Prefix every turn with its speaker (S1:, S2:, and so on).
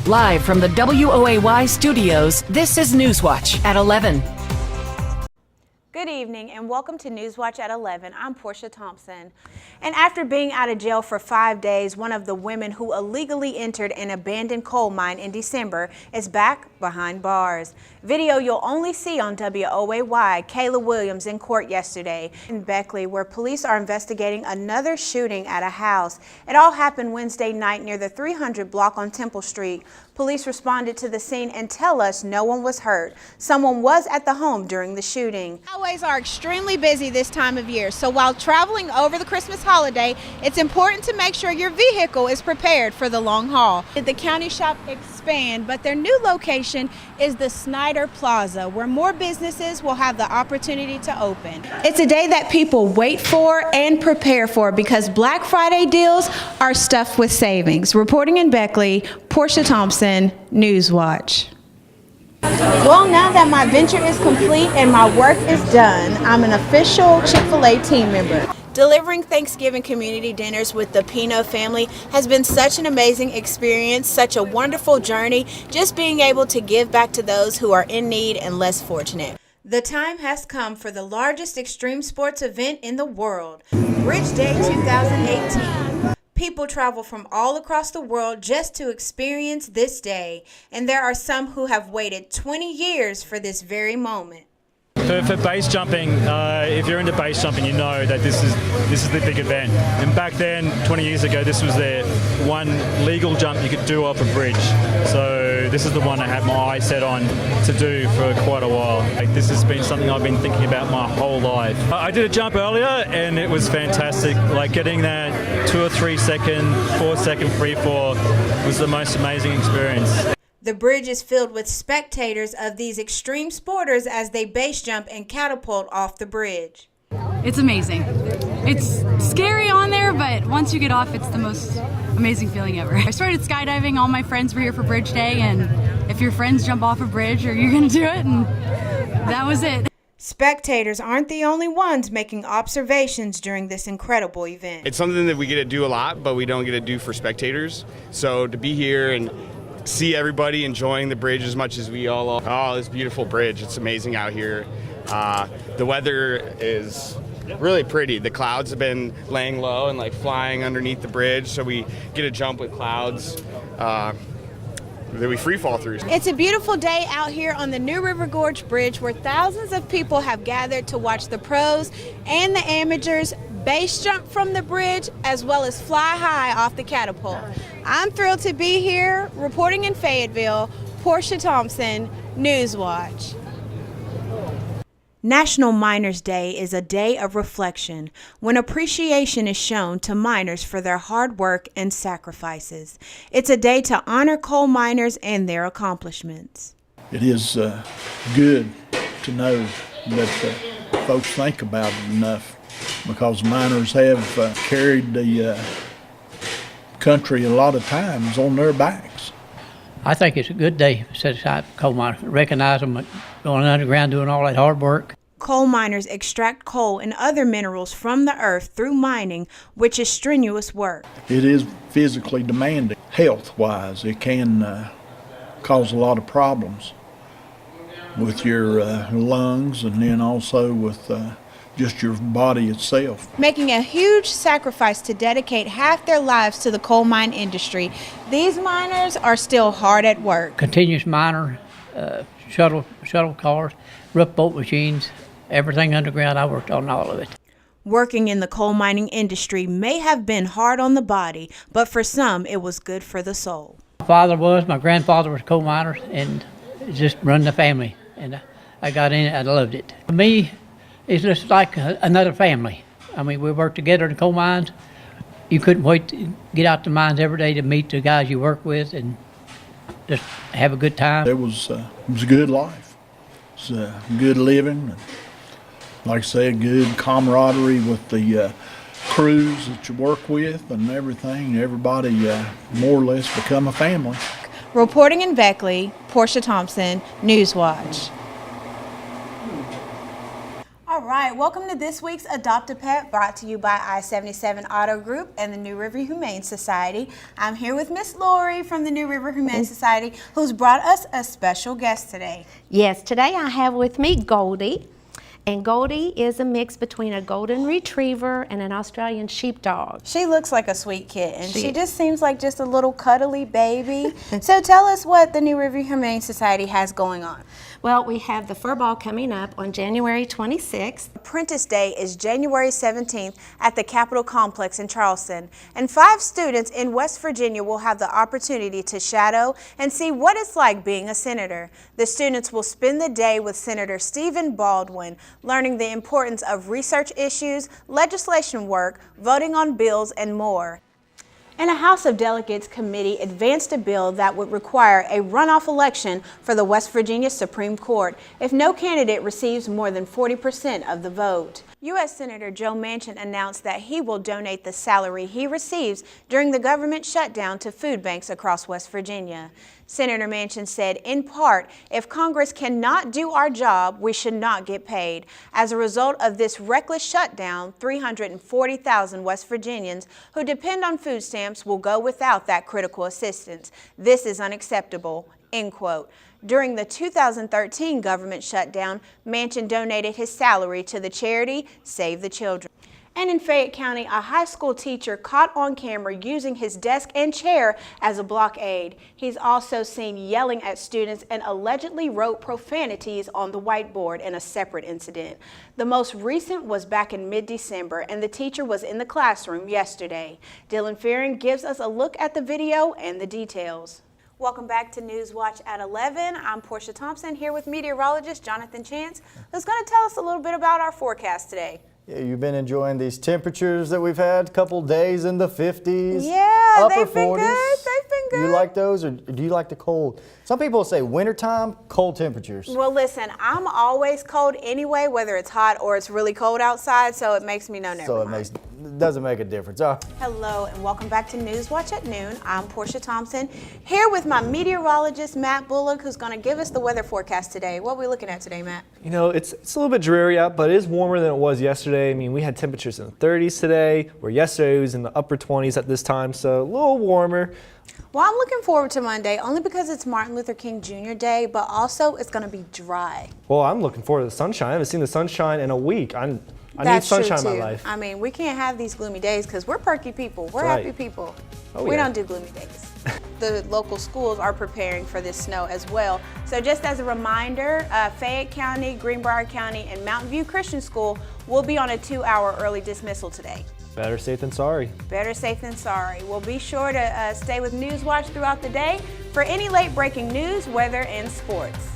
S1: Live from the WOAY studios, this is Newswatch at 11.
S2: Good evening and welcome to Newswatch at 11. I'm Portia Thompson. And after being out of jail for 5 days, one of the women who illegally entered an abandoned coal mine in December is back behind bars. Video you'll only see on WOAY, Kayla Williams in court yesterday in Beckley, where police are investigating another shooting at a house. It all happened Wednesday night near the 300 block on Temple Street. Police responded to the scene and tell us no one was hurt. Someone was at the home during the shooting. Highways are extremely busy this time of year, so while traveling over the Christmas holiday, it's important to make sure your vehicle is prepared for the long haul. The county shop expand, but their new location is the Snyder Plaza, where more businesses will have the opportunity to open. It's a day that people wait for and prepare for because Black Friday deals are stuffed with savings. Reporting in Beckley, Portia Thompson, Newswatch. Well, now that my venture is complete and my work is done, I'm an official Chick-fil-A team member. Delivering Thanksgiving community dinners with the Pino family has been such an amazing experience, such a wonderful journey, just being able to give back to those who are in need and less fortunate. The time has come for the largest extreme sports event in the world, Bridge Day 2018. People travel from all across the world just to experience this day, and there are some who have waited 20 years for this very moment.
S3: For base jumping, if you're into base jumping, you know that this is the big event. And back then, 20 years ago, this was the one legal jump you could do off a bridge. So this is the one I had my eye set on to do for quite a while. This has been something I've been thinking about my whole life. I did a jump earlier and it was fantastic. Like getting that 2 or 3 second, 4 second free fall was the most amazing experience.
S2: The bridge is filled with spectators of these extreme sporters as they base jump and catapult off the bridge.
S4: It's amazing. It's scary on there, but once you get off, it's the most amazing feeling ever. I started skydiving. All my friends were here for Bridge Day, and if your friends jump off a bridge, you're going to do it, and that was it.
S2: Spectators aren't the only ones making observations during this incredible event.
S5: It's something that we get to do a lot, but we don't get to do for spectators. So to be here and see everybody enjoying the bridge as much as we all are. Oh, this beautiful bridge. It's amazing out here. The weather is really pretty. The clouds have been laying low and like flying underneath the bridge, so we get to jump with clouds that we free fall through.
S2: It's a beautiful day out here on the New River Gorge Bridge where thousands of people have gathered to watch the pros and the amateurs base jump from the bridge as well as fly high off the catapult. I'm thrilled to be here. Reporting in Fayetteville, Portia Thompson, Newswatch. National Miners Day is a day of reflection when appreciation is shown to miners for their hard work and sacrifices. It's a day to honor coal miners and their accomplishments.
S6: It is good to know that folks think about it enough, because miners have carried the country a lot of times on their backs.
S7: I think it's a good day to set aside for coal miners, recognize them going underground doing all that hard work.
S2: Coal miners extract coal and other minerals from the earth through mining, which is strenuous work.
S6: It is physically demanding. Health-wise, it can cause a lot of problems with your lungs, and then also with just your body itself.
S2: Making a huge sacrifice to dedicate half their lives to the coal mine industry, these miners are still hard at work.
S7: Continuous miner, shuttle cars, rough boat machines, everything underground. I worked on all of it.
S2: Working in the coal mining industry may have been hard on the body, but for some it was good for the soul.
S7: My grandfather was coal miners, and just run the family, and I got in it. I loved it. For me, it's just like another family. I mean, we work together in the coal mines. You couldn't wait to get out the mines every day to meet the guys you work with and just have a good time.
S6: It was a good life. It was good living. And like I said, good camaraderie with the crews that you work with and everything. Everybody more or less become a family.
S2: Reporting in Beckley, Portia Thompson, Newswatch. All right. right, welcome to this week's Adopt a Pet, brought to you by I-77 Auto Group and the New River Humane Society. I'm here with Miss Lori from the New River Humane Society, who's brought us a special guest today.
S8: Yes, today I have with me Goldie, and Goldie is a mix between a golden retriever and an Australian sheepdog.
S2: She looks like a sweet kitten. She just seems like just a little cuddly baby. So tell us what the New River Humane Society has going on.
S8: Well, we have the Fur Ball coming up on January 26th.
S2: Apprentice Day is January 17th at the Capitol Complex in Charleston, and 5 students in West Virginia will have the opportunity to shadow and see what it's like being a senator. The students will spend the day with Senator Stephen Baldwin, learning the importance of research issues, legislation work, voting on bills, and more. And a House of Delegates committee advanced a bill that would require a runoff election for the West Virginia Supreme Court if no candidate receives more than 40% of the vote. U.S. Senator Joe Manchin announced that he will donate the salary he receives during the government shutdown to food banks across West Virginia. Senator Manchin said, in part, if Congress cannot do our job, we should not get paid. As a result of this reckless shutdown, 340,000 West Virginians who depend on food stamps will go without that critical assistance. This is unacceptable, end quote. During the 2013 government shutdown, Manchin donated his salary to the charity Save the Children. And in Fayette County, a high school teacher caught on camera using his desk and chair as a blockade. He's also seen yelling at students and allegedly wrote profanities on the whiteboard in a separate incident. The most recent was back in mid-December, and the teacher was in the classroom yesterday. Dylan Fearing gives us a look at the video and the details. Welcome back to Newswatch at 11. I'm Portia Thompson here with meteorologist Jonathan Chance, who's going to tell us a little bit about our forecast today.
S9: Yeah, you've been enjoying these temperatures that we've had, a couple days in the 50s,
S2: Yeah,
S9: upper
S2: they've been
S9: 40s.
S2: good. They've been good.
S9: You like those, or do you like the cold? Some people say wintertime, cold temperatures.
S2: Well, listen, I'm always cold anyway, whether it's hot or it's really cold outside, so it makes me know never
S9: So
S2: mind.
S9: it doesn't make a difference. All right.
S2: Hello and welcome back to Newswatch at noon. I'm Portia Thompson, here with my meteorologist Matt Bullock, who's going to give us the weather forecast today. What are we looking at today, Matt?
S10: You know, it's a little bit dreary out, but it is warmer than it was yesterday. I mean, we had temperatures in the 30s today, where yesterday it was in the upper 20s at this time, so a little warmer.
S2: Well, I'm looking forward to Monday, only because it's Martin Luther King Jr. Day, but also it's going to be dry.
S10: Well, I'm looking forward to the sunshine. I haven't seen the sunshine in a week. I need
S2: That's
S10: sunshine
S2: true
S10: in
S2: too.
S10: my life.
S2: I mean, we can't have these gloomy days because we're perky people. We're
S10: That's right.
S2: happy people.
S10: Oh,
S2: We
S10: yeah.
S2: don't do gloomy days. The local schools are preparing for this snow as well. So just as a reminder, Fayette County, Greenbrier County, and Mountain View Christian School will be on a 2-hour early dismissal today.
S10: Better safe than sorry.
S2: Better safe than sorry. Well, be sure to stay with Newswatch throughout the day for any late breaking news, weather, and sports.